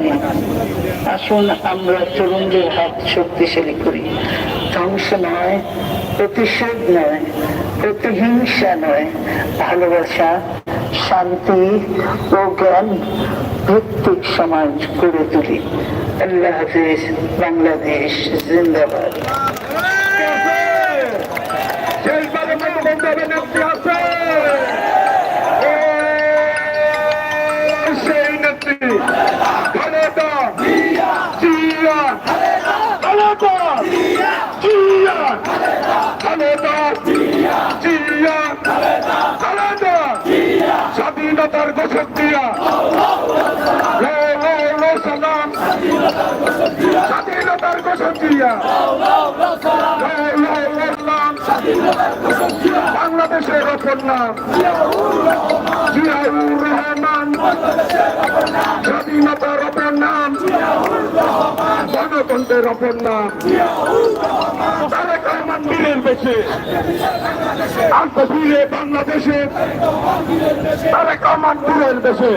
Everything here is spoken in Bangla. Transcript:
জানি। আসুন আমরা তরুণদের হাত শক্তিশালী করি। ধ্বংস নয়, প্রতিশোধ নয়, প্রতিহিংসা নয়, ভালোবাসা, শান্তি ও জ্ঞান ভিত্তিক সমাজ গড়ে তুলি। আল্লাহ হাফিজ। বাংলাদেশ জিন্দাবাদ। স্বাধীনতার ঘোষক দিয়া সালাম, স্বাধীনতার ঘোষক দিয়া বাংলাদেশের অপর নাম জিয়াউর রহমান, স্বাধীনতার অপর নাম গণতন্ত্রের অপর নাম তারেক রহমান বীরের বেশে আসতে ফিরে বাংলাদেশে, তারেক রহমান বীরের বেশে।